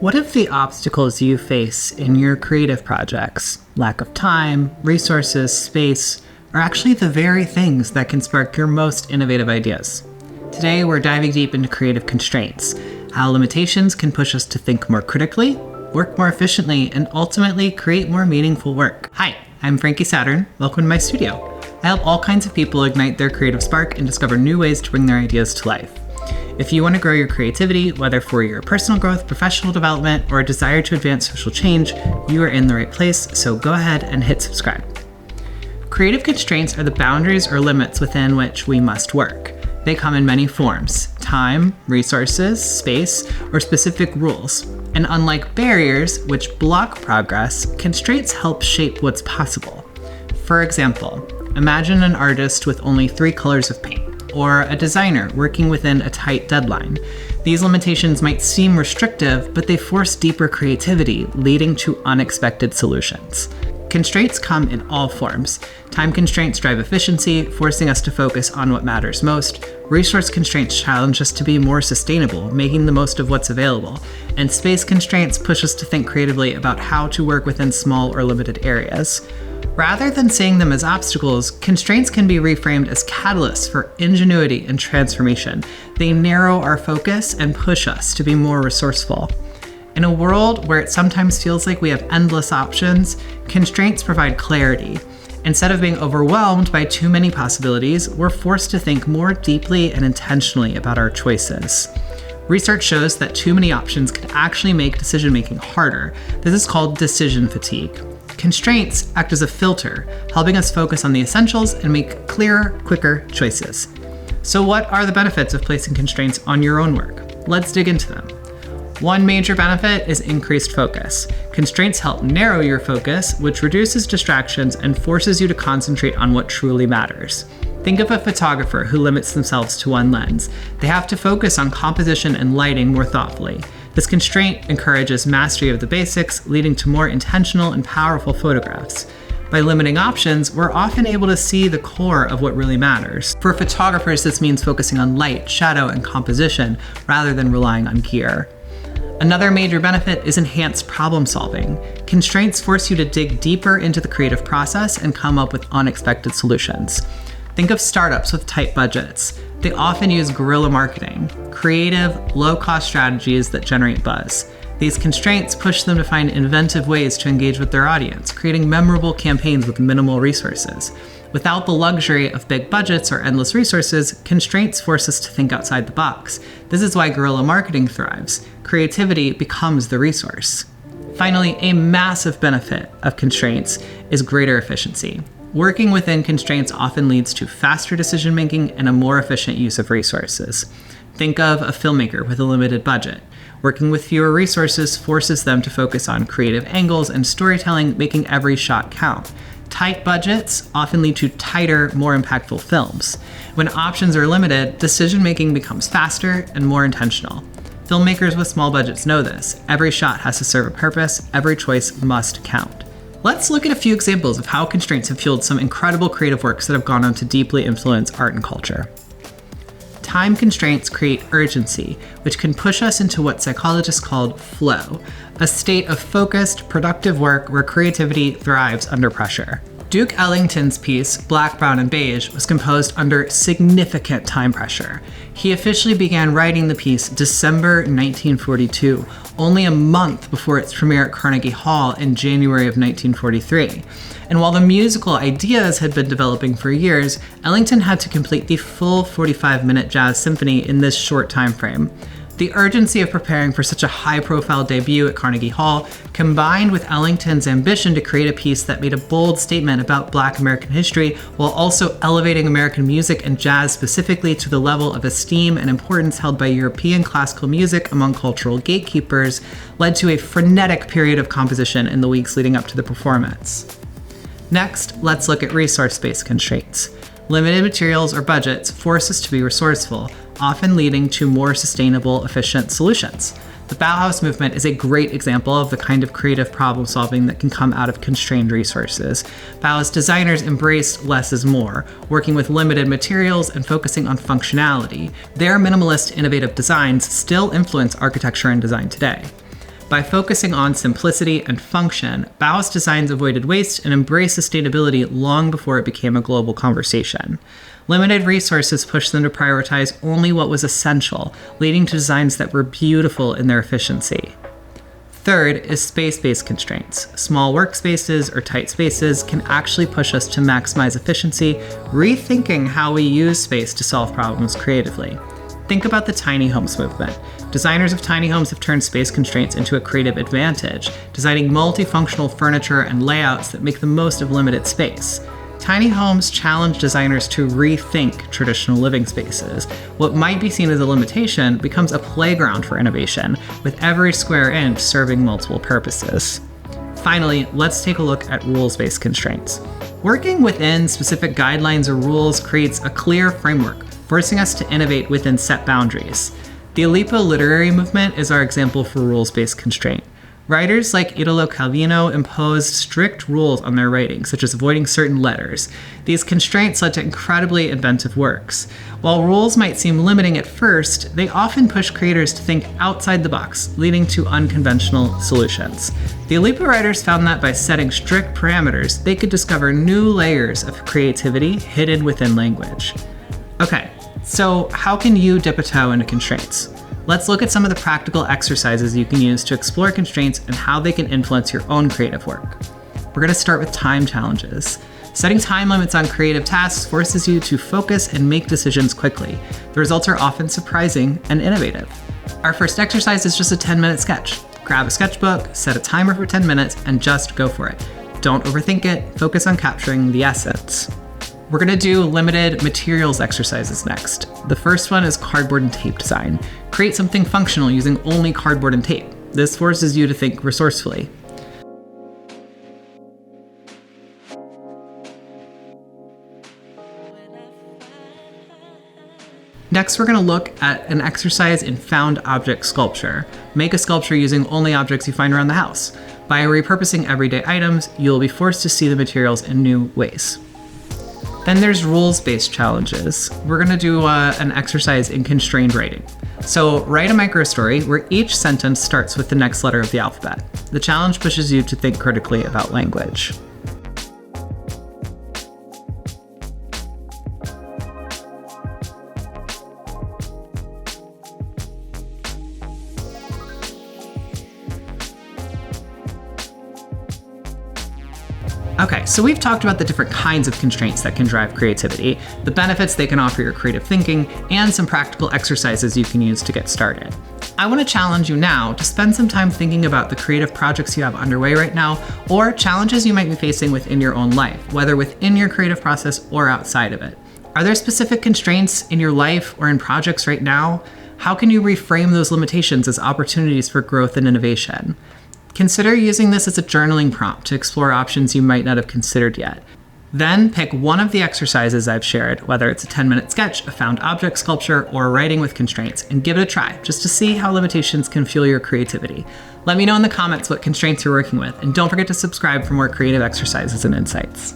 What if the obstacles you face in your creative projects, lack of time, resources, space, are actually the very things that can spark your most innovative ideas? Today, we're diving deep into creative constraints, how limitations can push us to think more critically, work more efficiently, and ultimately create more meaningful work. Hi, I'm Frankie Saturn. Welcome to my studio. I help all kinds of people ignite their creative spark and discover new ways to bring their ideas to life. If you want to grow your creativity, whether for your personal growth, professional development, or a desire to advance social change, you are in the right place, so go ahead and hit subscribe. Creative constraints are the boundaries or limits within which we must work. They come in many forms: time, resources, space, or specific rules. And unlike barriers, which block progress, constraints help shape what's possible. For example, imagine an artist with only 3 colors of paint, or a designer working within a tight deadline. These limitations might seem restrictive, but they force deeper creativity, leading to unexpected solutions. Constraints come in all forms. Time constraints drive efficiency, forcing us to focus on what matters most. Resource constraints challenge us to be more sustainable, making the most of what's available. And space constraints push us to think creatively about how to work within small or limited areas. Rather than seeing them as obstacles, constraints can be reframed as catalysts for ingenuity and transformation. They narrow our focus and push us to be more resourceful. In a world where it sometimes feels like we have endless options, constraints provide clarity. Instead of being overwhelmed by too many possibilities, we're forced to think more deeply and intentionally about our choices. Research shows that too many options can actually make decision-making harder. This is called decision fatigue. Constraints act as a filter, helping us focus on the essentials and make clearer, quicker choices. So what are the benefits of placing constraints on your own work? Let's dig into them. One major benefit is increased focus. Constraints help narrow your focus, which reduces distractions and forces you to concentrate on what truly matters. Think of a photographer who limits themselves to one lens. They have to focus on composition and lighting more thoughtfully. This constraint encourages mastery of the basics, leading to more intentional and powerful photographs. By limiting options, we're often able to see the core of what really matters. For photographers, this means focusing on light, shadow, and composition rather than relying on gear. Another major benefit is enhanced problem solving. Constraints force you to dig deeper into the creative process and come up with unexpected solutions. Think of startups with tight budgets. They often use guerrilla marketing, creative, low-cost strategies that generate buzz. These constraints push them to find inventive ways to engage with their audience, creating memorable campaigns with minimal resources. Without the luxury of big budgets or endless resources, constraints force us to think outside the box. This is why guerrilla marketing thrives. Creativity becomes the resource. Finally, a massive benefit of constraints is greater efficiency. Working within constraints often leads to faster decision-making and a more efficient use of resources. Think of a filmmaker with a limited budget. Working with fewer resources forces them to focus on creative angles and storytelling, making every shot count. Tight budgets often lead to tighter, more impactful films. When options are limited, decision-making becomes faster and more intentional. Filmmakers with small budgets know this. Every shot has to serve a purpose. Every choice must count. Let's look at a few examples of how constraints have fueled some incredible creative works that have gone on to deeply influence art and culture. Time constraints create urgency, which can push us into what psychologists call flow, a state of focused, productive work where creativity thrives under pressure. Duke Ellington's piece, Black, Brown, and Beige, was composed under significant time pressure. He officially began writing the piece December 1942, only a month before its premiere at Carnegie Hall in January of 1943. And while the musical ideas had been developing for years, Ellington had to complete the full 45-minute jazz symphony in this short time frame. The urgency of preparing for such a high-profile debut at Carnegie Hall, combined with Ellington's ambition to create a piece that made a bold statement about Black American history while also elevating American music and jazz specifically to the level of esteem and importance held by European classical music among cultural gatekeepers, led to a frenetic period of composition in the weeks leading up to the performance. Next, let's look at resource-based constraints. Limited materials or budgets force us to be resourceful, often leading to more sustainable, efficient solutions. The Bauhaus movement is a great example of the kind of creative problem solving that can come out of constrained resources. Bauhaus designers embraced less is more, working with limited materials and focusing on functionality. Their minimalist, innovative designs still influence architecture and design today. By focusing on simplicity and function, Bauhaus designs avoided waste and embraced sustainability long before it became a global conversation. Limited resources pushed them to prioritize only what was essential, leading to designs that were beautiful in their efficiency. Third is space-based constraints. Small workspaces or tight spaces can actually push us to maximize efficiency, rethinking how we use space to solve problems creatively. Think about the tiny homes movement. Designers of tiny homes have turned space constraints into a creative advantage, designing multifunctional furniture and layouts that make the most of limited space. Tiny homes challenge designers to rethink traditional living spaces. What might be seen as a limitation becomes a playground for innovation, with every square inch serving multiple purposes. Finally, let's take a look at rules-based constraints. Working within specific guidelines or rules creates a clear framework, forcing us to innovate within set boundaries. The Aleppo literary movement is our example for rules-based constraint. Writers like Italo Calvino imposed strict rules on their writing, such as avoiding certain letters. These constraints led to incredibly inventive works. While rules might seem limiting at first, they often push creators to think outside the box, leading to unconventional solutions. The Aleppo writers found that by setting strict parameters, they could discover new layers of creativity hidden within language. Okay, so how can you dip a toe into constraints? Let's look at some of the practical exercises you can use to explore constraints and how they can influence your own creative work. We're going to start with time challenges. Setting time limits on creative tasks forces you to focus and make decisions quickly. The results are often surprising and innovative. Our first exercise is just a 10-minute sketch. Grab a sketchbook, set a timer for 10 minutes, and just go for it. Don't overthink it, focus on capturing the essence. We're going to do limited materials exercises next. The first one is cardboard and tape design. Create something functional using only cardboard and tape. This forces you to think resourcefully. Next, we're going to look at an exercise in found object sculpture. Make a sculpture using only objects you find around the house. By repurposing everyday items, you'll be forced to see the materials in new ways. Then there's rules-based challenges. We're going to do an exercise in constrained writing. So write a microstory where each sentence starts with the next letter of the alphabet. The challenge pushes you to think critically about language. Okay, so we've talked about the different kinds of constraints that can drive creativity, the benefits they can offer your creative thinking, and some practical exercises you can use to get started. I want to challenge you now to spend some time thinking about the creative projects you have underway right now, or challenges you might be facing within your own life, whether within your creative process or outside of it. Are there specific constraints in your life or in projects right now? How can you reframe those limitations as opportunities for growth and innovation? Consider using this as a journaling prompt to explore options you might not have considered yet. Then pick one of the exercises I've shared, whether it's a 10-minute sketch, a found object sculpture, or writing with constraints, and give it a try, just to see how limitations can fuel your creativity. Let me know in the comments what constraints you're working with, and don't forget to subscribe for more creative exercises and insights.